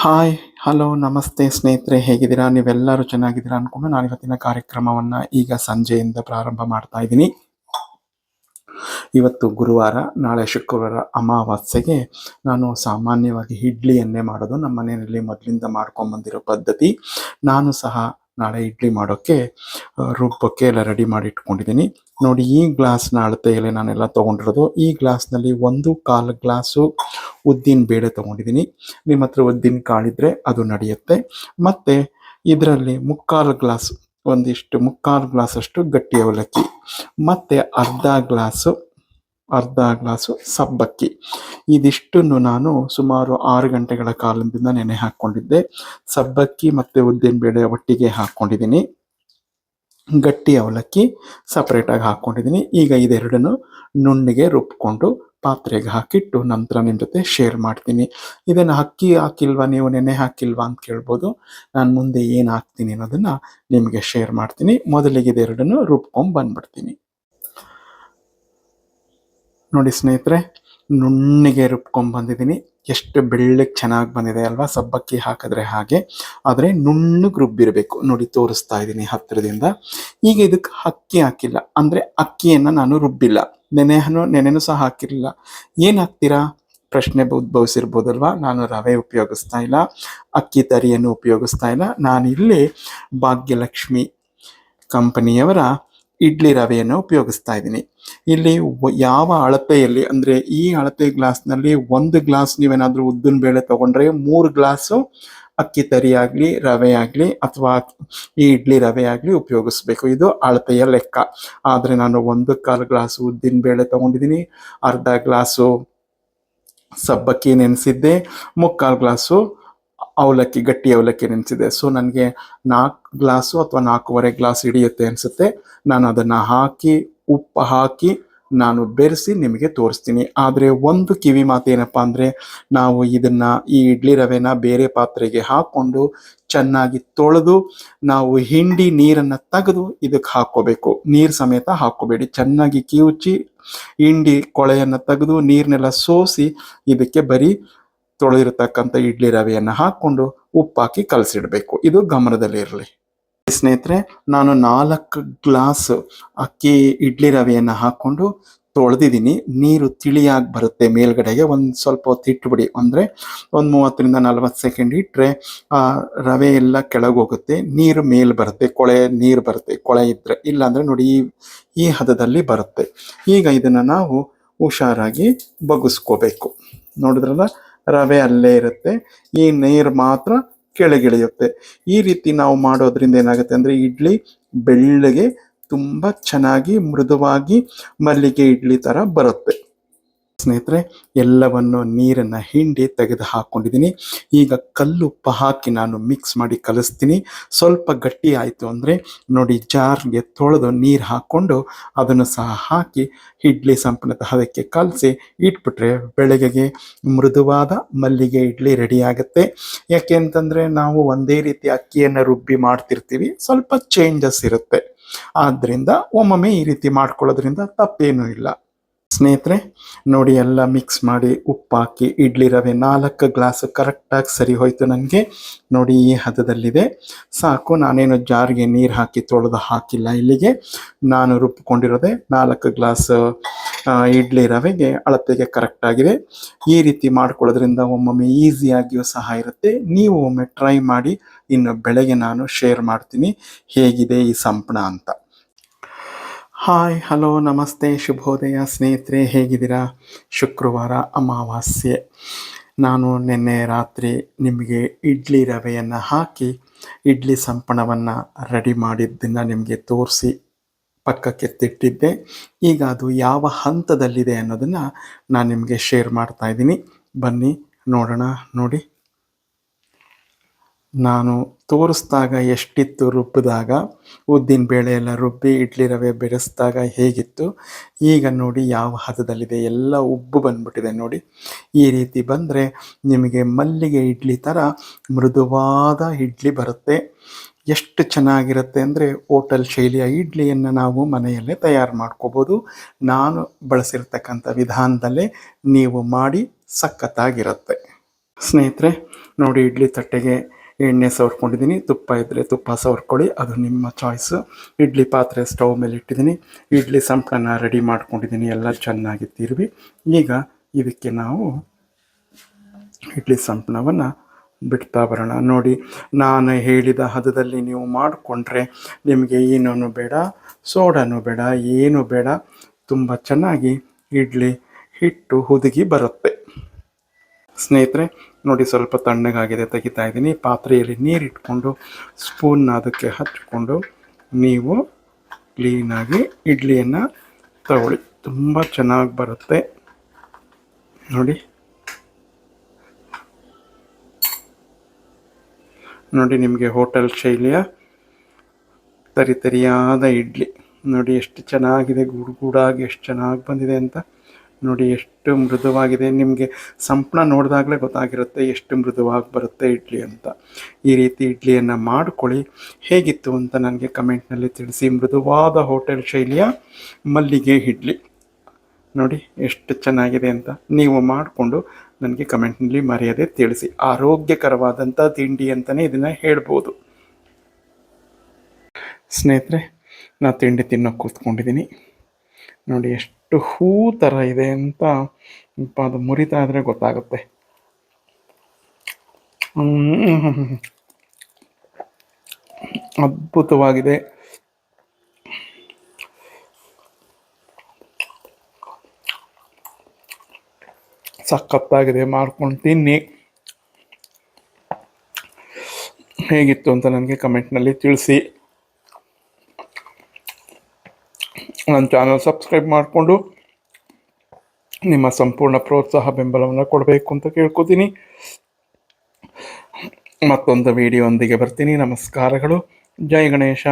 Hi, hello, ನಮಸ್ತೆ ಸ್ನೇಹಿತರೆ, ಹೇಗಿದ್ದೀರಾ? ನೀವೆಲ್ಲರೂ ಚೆನ್ನಾಗಿದ್ದೀರಾ ಅಂದ್ಕೊಂಡು ನಾನು ಇವತ್ತಿನ ಕಾರ್ಯಕ್ರಮವನ್ನು ಈಗ ಸಂಜೆಯಿಂದ ಪ್ರಾರಂಭ ಮಾಡ್ತಾ ಇದ್ದೀನಿ. ಇವತ್ತು ಗುರುವಾರ, ನಾಳೆ ಶುಕ್ರವಾರ ಅಮಾವಾಸ್ಯೆಗೆ ನಾನು ಸಾಮಾನ್ಯವಾಗಿ ಇಡ್ಲಿಯನ್ನೇ ಮಾಡೋದು. ನಮ್ಮ ಮನೆಯಲ್ಲಿ ಮೊದಲಿಂದ ಮಾಡ್ಕೊಂಬಂದಿರೋ ಪದ್ಧತಿ. ನಾನು ಸಹ ನಾಳೆ ಇಡ್ಲಿ ಮಾಡೋಕ್ಕೆ ರುಬ್ಬಕ್ಕೆ ಎಲ್ಲ ರೆಡಿ ಮಾಡಿ ಇಟ್ಕೊಂಡಿದ್ದೀನಿ. ನೋಡಿ, ಈ ಗ್ಲಾಸ್ನ ಅಳತೆಯಲ್ಲಿ ನಾನೆಲ್ಲ ತೊಗೊಂಡಿರೋದು. ಈ ಗ್ಲಾಸ್ನಲ್ಲಿ 1/4 ಗ್ಲಾಸು ಉದ್ದಿನ ಬೇಳೆ ತೊಗೊಂಡಿದ್ದೀನಿ. ನಿಮ್ಮ ಹತ್ರ ಉದ್ದಿನ ಕಾಳಿದ್ರೆ ಅದು ನಡೆಯುತ್ತೆ. ಮತ್ತು ಇದರಲ್ಲಿ 3/4 ಗ್ಲಾಸಷ್ಟು ಗಟ್ಟಿ ಅವಲಕ್ಕಿ, ಮತ್ತು ಅರ್ಧ ಗ್ಲಾಸು ಸಬ್ಬಕ್ಕಿ. ಇದಿಷ್ಟನ್ನು ನಾನು ಸುಮಾರು 6 ಗಂಟೆಗಳ ಕಾಲದಿಂದ ನೆನೆ ಹಾಕ್ಕೊಂಡಿದ್ದೆ. ಸಬ್ಬಕ್ಕಿ ಮತ್ತು ಉದ್ದಿನಬೇಳೆ ಒಟ್ಟಿಗೆ ಹಾಕ್ಕೊಂಡಿದ್ದೀನಿ. ಗಟ್ಟಿ ಅವಲಕ್ಕಿ ಸಪ್ರೇಟಾಗಿ ಹಾಕ್ಕೊಂಡಿದ್ದೀನಿ. ಈಗ ಇದೆರಡನ್ನು ನುಣ್ಣಗೆ ರುಬ್ಕೊಂಡು ಪಾತ್ರೆಗೆ ಹಾಕಿಟ್ಟು ನಂತರ ನಿಮ್ಮ ಜೊತೆ ಶೇರ್ ಮಾಡ್ತೀನಿ. ಇದನ್ನು ಅಕ್ಕಿ ಹಾಕಿಲ್ವಾ, ನೀವು ನೆನೆ ಹಾಕಿಲ್ವಾ ಅಂತ ಕೇಳ್ಬೋದು. ನಾನು ಮುಂದೆ ಏನು ಹಾಕ್ತೀನಿ ಅನ್ನೋದನ್ನು ನಿಮಗೆ ಶೇರ್ ಮಾಡ್ತೀನಿ. ಮೊದಲಿಗೆ ಇದೆರಡನ್ನು ರುಬ್ಕೊಂಡು ಬಂದ್ಬಿಡ್ತೀನಿ. ನೋಡಿ ಸ್ನೇಹಿತರೆ, ನುಣ್ಣಗೆ ರುಬ್ಕೊಂಡು ಬಂದಿದ್ದೀನಿ. ಎಷ್ಟು ಬೆಳ್ಳಗೆ ಚೆನ್ನಾಗಿ ಬಂದಿದೆ ಅಲ್ವಾ? ಸಬ್ಬಕ್ಕಿ ಹಾಕಿದ್ರೆ ಹಾಗೆ, ಆದರೆ ನುಣ್ಣಗೆ ರುಬ್ಬಿರಬೇಕು. ನೋಡಿ, ತೋರಿಸ್ತಾ ಇದ್ದೀನಿ ಹತ್ತಿರದಿಂದ. ಈಗ ಇದಕ್ಕೆ ಅಕ್ಕಿ ಹಾಕಿಲ್ಲ, ಅಂದರೆ ಅಕ್ಕಿಯನ್ನು ನಾನು ರುಬ್ಬಿಲ್ಲ. ನೆನೆನೂ ಸಹ ಹಾಕಿರಲಿಲ್ಲ. ಏನು ಹಾಕ್ತೀರಾ ಪ್ರಶ್ನೆ ಉದ್ಭವಿಸಿರ್ಬೋದಲ್ವಾ? ನಾನು ರವೆ ಉಪಯೋಗಿಸ್ತಾ ಇಲ್ಲ, ಅಕ್ಕಿ ತರಿಯನ್ನು ಉಪಯೋಗಿಸ್ತಾ ಇಲ್ಲ. ನಾನಿಲ್ಲಿ ಭಾಗ್ಯಲಕ್ಷ್ಮಿ ಕಂಪನಿಯವರ ಇಡ್ಲಿ ರವೆಯನ್ನು ಉಪಯೋಗಿಸ್ತಾ ಇದ್ದೀನಿ. ಇಲ್ಲಿ ಯಾವ ಅಳತೆಯಲ್ಲಿ, ಅಂದರೆ ಈ ಅಳತೆ ಗ್ಲಾಸ್ನಲ್ಲಿ 1 ಗ್ಲಾಸ್ ನೀವೇನಾದರೂ ಉದ್ದಿನ ಬೇಳೆ ತೊಗೊಂಡ್ರೆ 3 ಗ್ಲಾಸು ಅಕ್ಕಿ ತರಿ ಆಗಲಿ, ರವೆ ಆಗಲಿ, ಅಥವಾ ಈ ಇಡ್ಲಿ ರವೆ ಆಗಲಿ ಉಪಯೋಗಿಸ್ಬೇಕು. ಇದು ಅಳತೆಯ ಲೆಕ್ಕ. ಆದರೆ ನಾನು 1/4 ಗ್ಲಾಸು ಉದ್ದಿನ ಬೇಳೆ ತೊಗೊಂಡಿದ್ದೀನಿ, ಅರ್ಧ ಗ್ಲಾಸು ಸಬ್ಬಕ್ಕಿ ನೆನೆಸಿದ್ದೆ, 3/4 ಗ್ಲಾಸು ಗಟ್ಟಿ ಅವಲಕ್ಕಿ ನೆನೆಸಿದೆ. ಸೊ ನನಗೆ 4 ಗ್ಲಾಸು ಅಥವಾ 4.25 ಗ್ಲಾಸ್ ಹಿಡಿಯುತ್ತೆ ಅನಿಸುತ್ತೆ. ನಾನು ಅದನ್ನು ಹಾಕಿ, ಉಪ್ಪು ಹಾಕಿ ನಾನು ಬೆರೆಸಿ ನಿಮಗೆ ತೋರಿಸ್ತೀನಿ. ಆದರೆ ಒಂದು ಕಿವಿ ಮಾತು ಏನಪ್ಪ ಅಂದರೆ, ನಾವು ಇದನ್ನು, ಈ ಇಡ್ಲಿ ರವೆನ ಬೇರೆ ಪಾತ್ರೆಗೆ ಹಾಕ್ಕೊಂಡು ಚೆನ್ನಾಗಿ ತೊಳೆದು ನಾವು ಹಿಂಡಿ ನೀರನ್ನು ತೆಗೆದು ಇದಕ್ಕೆ ಹಾಕ್ಕೋಬೇಕು. ನೀರು ಸಮೇತ ಹಾಕ್ಕೋಬೇಡಿ. ಚೆನ್ನಾಗಿ ಕಿವುಚಿ ಹಿಂಡಿ ಕೊಳೆಯನ್ನು ತೆಗೆದು ನೀರನ್ನೆಲ್ಲ ಸೋಸಿ ಇದಕ್ಕೆ ಬರೀ ತೊಳೆದಿರತಕ್ಕಂಥ ಇಡ್ಲಿ ರವೆಯನ್ನು ಹಾಕ್ಕೊಂಡು ಉಪ್ಪಾಕಿ ಕಲಸಿಡಬೇಕು. ಇದು ಗಮನದಲ್ಲಿ ಇರಲಿ ಸ್ನೇಹಿತರೆ. ನಾನು 4 ಗ್ಲಾಸ್ ಇಡ್ಲಿ ರವೆಯನ್ನು ಹಾಕ್ಕೊಂಡು ತೊಳೆದಿದ್ದೀನಿ. ನೀರು ತಿಳಿಯಾಗಿ ಬರುತ್ತೆ ಮೇಲ್ಗಡೆಗೆ. ಒಂದು ಸ್ವಲ್ಪ ಹೊತ್ತು ಇಟ್ಬಿಡಿ, ಅಂದರೆ ಒಂದು 30ರಿಂದ 40 ಸೆಕೆಂಡ್ ಇಟ್ಟರೆ ರವೆ ಎಲ್ಲ ಕೆಳಗೆ ಹೋಗುತ್ತೆ, ನೀರು ಮೇಲೆ ಬರುತ್ತೆ, ನೀರು ಬರುತ್ತೆ ಕೊಳೆ ಇದ್ದರೆ. ಇಲ್ಲಾಂದರೆ ನೋಡಿ, ಈ ಹದದಲ್ಲಿ ಬರುತ್ತೆ. ಈಗ ಇದನ್ನು ನಾವು ಹುಷಾರಾಗಿ ಬಗ್ಗಿಸ್ಕೋಬೇಕು. ನೋಡಿದ್ರಲ್ಲ, ರವೆ ಅಲ್ಲೇ ಇರುತ್ತೆ, ಈ ನೀರು ಮಾತ್ರ ಕೆಳಗಿಳಿಯುತ್ತೆ. ಈ ರೀತಿ ನಾವು ಮಾಡೋದ್ರಿಂದ ಏನಾಗುತ್ತೆ ಅಂದರೆ, ಇಡ್ಲಿ ಬೆಳ್ಳಗೆ ತುಂಬ ಚೆನ್ನಾಗಿ ಮೃದುವಾಗಿ ಮಲ್ಲಿಗೆ ಇಡ್ಲಿ ಥರ ಬರುತ್ತೆ. ಸ್ನೇಹಿತರೆ, ಎಲ್ಲವನ್ನು ನೀರನ್ನು ಹಿಂಡಿ ತೆಗೆದು ಹಾಕ್ಕೊಂಡಿದ್ದೀನಿ. ಈಗ ಕಲ್ಲುಪ್ಪು ಹಾಕಿ ನಾನು ಮಿಕ್ಸ್ ಮಾಡಿ ಕಲಿಸ್ತೀನಿ. ಸ್ವಲ್ಪ ಗಟ್ಟಿ ಆಯಿತು ಅಂದರೆ ನೋಡಿ, ಜಾರ್ಗೆ ತೊಳೆದು ನೀರು ಹಾಕ್ಕೊಂಡು ಅದನ್ನು ಸಹ ಹಾಕಿ ಇಡ್ಲಿ ಸಂಪಣದ ಅದಕ್ಕೆ ಕಲಸಿ ಇಟ್ಬಿಟ್ರೆ ಬೆಳಗ್ಗೆಗೆ ಮೃದುವಾದ ಮಲ್ಲಿಗೆ ಇಡ್ಲಿ ರೆಡಿ ಆಗುತ್ತೆ. ಯಾಕೆ ಅಂತಂದರೆ, ನಾವು ಒಂದೇ ರೀತಿ ಅಕ್ಕಿಯನ್ನು ರುಬ್ಬಿ ಮಾಡ್ತಿರ್ತೀವಿ, ಸ್ವಲ್ಪ ಚೇಂಜಸ್ ಇರುತ್ತೆ. ಆದ್ದರಿಂದ ಒಮ್ಮೊಮ್ಮೆ ಈ ರೀತಿ ಮಾಡ್ಕೊಳ್ಳೋದ್ರಿಂದ ತಪ್ಪೇನೂ ಇಲ್ಲ. ಸ್ನೇಹಿತರೆ ನೋಡಿ, ಎಲ್ಲ ಮಿಕ್ಸ್ ಮಾಡಿ ಉಪ್ಪಾಕಿ ಇಡ್ಲಿ ರವೆ 4 ಗ್ಲಾಸ್ ಕರೆಕ್ಟಾಗಿ ಸರಿ ಹೋಯಿತು ನನಗೆ. ನೋಡಿ, ಈ ಹದದಲ್ಲಿದೆ, ಸಾಕು. ನಾನೇನು ಜಾರಿಗೆ ನೀರು ಹಾಕಿ ತೊಳೆದು ಹಾಕಿಲ್ಲ. ಇಲ್ಲಿಗೆ ನಾನು ರುಬ್ಕೊಂಡಿರೋದೆ 4 ಗ್ಲಾಸ್ ಇಡ್ಲಿ ರವೆಗೆ ಅಳತೆಗೆ ಕರೆಕ್ಟಾಗಿದೆ. ಈ ರೀತಿ ಮಾಡ್ಕೊಳ್ಳೋದ್ರಿಂದ ಒಮ್ಮೊಮ್ಮೆ ಈಸಿಯಾಗಿಯೂ ಸಹ ಇರುತ್ತೆ. ನೀವು ಒಮ್ಮೆ ಟ್ರೈ ಮಾಡಿ. ಇನ್ನು ಬೆಳಗ್ಗೆ ನಾನು ಶೇರ್ ಮಾಡ್ತೀನಿ ಹೇಗಿದೆ ಈ ಸಂಪಣ ಅಂತ. ಹಾಯ್, ಹಲೋ, ನಮಸ್ತೆ, ಶುಭೋದಯ ಸ್ನೇಹಿತರೆ, ಹೇಗಿದ್ದೀರಾ? ಶುಕ್ರವಾರ ಅಮಾವಾಸ್ಯೆ. ನಾನು ನಿನ್ನೆ ರಾತ್ರಿ ನಿಮಗೆ ಇಡ್ಲಿ ರವೆಯನ್ನು ಹಾಕಿ ಇಡ್ಲಿ ಸಂಪಣವನ್ನು ರೆಡಿ ಮಾಡಿದ್ದನ್ನು ನಿಮಗೆ ತೋರಿಸಿ ಪಕ್ಕಕ್ಕೆ ತಿಟ್ಟಿದ್ದೆ. ಈಗ ಅದು ಯಾವ ಹಂತದಲ್ಲಿದೆ ಅನ್ನೋದನ್ನು ನಾನು ನಿಮಗೆ ಶೇರ್ ಮಾಡ್ತಾ ಇದ್ದೀನಿ. ಬನ್ನಿ ನೋಡೋಣ. ನೋಡಿ, ನಾನು ತೋರಿಸ್ದಾಗ ಎಷ್ಟಿತ್ತು, ರುಬ್ಬಿದಾಗ ಉದ್ದಿನ ಬೇಳೆ ಎಲ್ಲ ರುಬ್ಬಿ ಇಡ್ಲಿ ರವೆ ಬೆರೆಸಿದಾಗ ಹೇಗಿತ್ತು, ಈಗ ನೋಡಿ ಯಾವ ಹದದಲ್ಲಿದೆ. ಎಲ್ಲ ಉಬ್ಬು ಬಂದ್ಬಿಟ್ಟಿದೆ ನೋಡಿ. ಈ ರೀತಿ ಬಂದರೆ ನಿಮಗೆ ಮಲ್ಲಿಗೆ ಇಡ್ಲಿ ಥರ ಮೃದುವಾದ ಇಡ್ಲಿ ಬರುತ್ತೆ. ಎಷ್ಟು ಚೆನ್ನಾಗಿರುತ್ತೆ ಅಂದರೆ, ಹೋಟೆಲ್ ಶೈಲಿಯ ಇಡ್ಲಿಯನ್ನು ನಾವು ಮನೆಯಲ್ಲೇ ತಯಾರು ಮಾಡ್ಕೋಬೋದು. ನಾನು ಬಳಸಿರ್ತಕ್ಕಂಥ ವಿಧಾನದಲ್ಲೇ ನೀವು ಮಾಡಿ ಸಖತ್ತಾಗಿರುತ್ತೆ. ಸ್ನೇಹಿತರೆ, ನೋಡಿ ಇಡ್ಲಿ ತಟ್ಟೆಗೆ ಎಣ್ಣೆ ಸವರ್ಕೊಂಡಿದ್ದೀನಿ, ತುಪ್ಪ ಇದ್ದರೆ ತುಪ್ಪ ಸವರ್ಕೊಳ್ಳಿ, ಅದು ನಿಮ್ಮ ಚಾಯ್ಸು. ಇಡ್ಲಿ ಪಾತ್ರೆ ಸ್ಟವ್ ಮೇಲೆ ಇಟ್ಟಿದ್ದೀನಿ, ಇಡ್ಲಿ ಸಂಪಳನ ರೆಡಿ ಮಾಡ್ಕೊಂಡಿದ್ದೀನಿ, ಎಲ್ಲ ಚೆನ್ನಾಗಿ ತಿರುವಿ. ಈಗ ಇದಕ್ಕೆ ನಾವು ಇಡ್ಲಿ ಸಂಪಳವನ್ನು ಬಿಡ್ತಾ ಬರೋಣ. ನೋಡಿ, ನಾನು ಹೇಳಿದ ಹದದಲ್ಲಿ ನೀವು ಮಾಡಿಕೊಂಡ್ರೆ ನಿಮಗೆ ಏನೂ ಬೇಡ, ಸೋಡಾನು ಬೇಡ, ಏನೂ ಬೇಡ, ತುಂಬ ಚೆನ್ನಾಗಿ ಇಡ್ಲಿ ಹಿಟ್ಟು ಹುದುಗಿ ಬರುತ್ತೆ. ಸ್ನೇಹಿತರೆ ನೋಡಿ, ಸ್ವಲ್ಪ ತಣ್ಣಗಾಗಿದೆ, ತೆಗಿತಾ ಇದ್ದೀನಿ. ಪಾತ್ರೆಯಲ್ಲಿ ನೀರಿಟ್ಕೊಂಡು ಸ್ಪೂನ್ನ ಅದಕ್ಕೆ ಹಚ್ಕೊಂಡು ನೀವು ಕ್ಲೀನಾಗಿ ಇಡ್ಲಿಯನ್ನು ತಗೊಳ್ಳಿ, ತುಂಬ ಚೆನ್ನಾಗಿ ಬರುತ್ತೆ. ನೋಡಿ ನೋಡಿ ನಿಮಗೆ ಹೋಟೆಲ್ ಶೈಲಿಯ ತರಿತರಿಯಾದ ಇಡ್ಲಿ ನೋಡಿ ಎಷ್ಟು ಚೆನ್ನಾಗಿದೆ, ಗೂಡಾಗಿ ಎಷ್ಟು ಚೆನ್ನಾಗಿ ಬಂದಿದೆ ಅಂತ. ನೋಡಿ ಎಷ್ಟು ಮೃದುವಾಗಿದೆ, ನಿಮಗೆ ಸಂಪಳ ನೋಡಿದಾಗಲೇ ಗೊತ್ತಾಗಿರುತ್ತೆ ಎಷ್ಟು ಮೃದುವಾಗಿ ಬರುತ್ತೆ ಇಡ್ಲಿ ಅಂತ. ಈ ರೀತಿ ಇಡ್ಲಿಯನ್ನು ಮಾಡ್ಕೊಳ್ಳಿ. ಹೇಗಿತ್ತು ಅಂತ ನನಗೆ ಕಮೆಂಟ್ನಲ್ಲಿ ತಿಳಿಸಿ. ಮೃದುವಾದ ಹೋಟೆಲ್ ಶೈಲಿಯ ಮಲ್ಲಿಗೆ ಇಡ್ಲಿ ನೋಡಿ ಎಷ್ಟು ಚೆನ್ನಾಗಿದೆ ಅಂತ. ನೀವು ಮಾಡಿಕೊಂಡು ನನಗೆ ಕಮೆಂಟ್ನಲ್ಲಿ ಮರೆಯದೆ ತಿಳಿಸಿ. ಆರೋಗ್ಯಕರವಾದಂಥ ತಿಂಡಿ ಅಂತಲೇ ಇದನ್ನು ಹೇಳ್ಬೋದು. ಸ್ನೇಹಿತರೆ, ನಾನು ತಿಂಡಿ ತಿನ್ನೋಕೆ ಕೂತ್ಕೊಂಡಿದ್ದೀನಿ. ನೋಡಿ ಎಷ್ಟು ಹೂ ಥರ ಇದೆ ಅಂತ, ಅದು ಮುರಿತಾ ಇದ್ರೆ ಗೊತ್ತಾಗುತ್ತೆ. ಅದ್ಭುತವಾಗಿದೆ. ಸಖತ್ತಾಗಿದೆ, ಮಾಡ್ಕೊಂಡು ತಿನ್ನಿ. ಹೇಗಿತ್ತು ಅಂತ ನನಗೆ ಕಮೆಂಟ್ನಲ್ಲಿ ತಿಳಿಸಿ. ನನ್ನ ಚಾನಲ್ ಸಬ್ಸ್ಕ್ರೈಬ್ ಮಾಡಿಕೊಂಡು ನಿಮ್ಮ ಸಂಪೂರ್ಣ ಪ್ರೋತ್ಸಾಹ ಬೆಂಬಲವನ್ನು ಕೊಡಬೇಕು ಅಂತ ಕೇಳ್ಕೊತೀನಿ. ಮತ್ತೊಂದು ವಿಡಿಯೋ ಒಂದಿಗೆ ಬರ್ತೀನಿ. ನಮಸ್ಕಾರಗಳು. ಜೈ ಗಣೇಶ.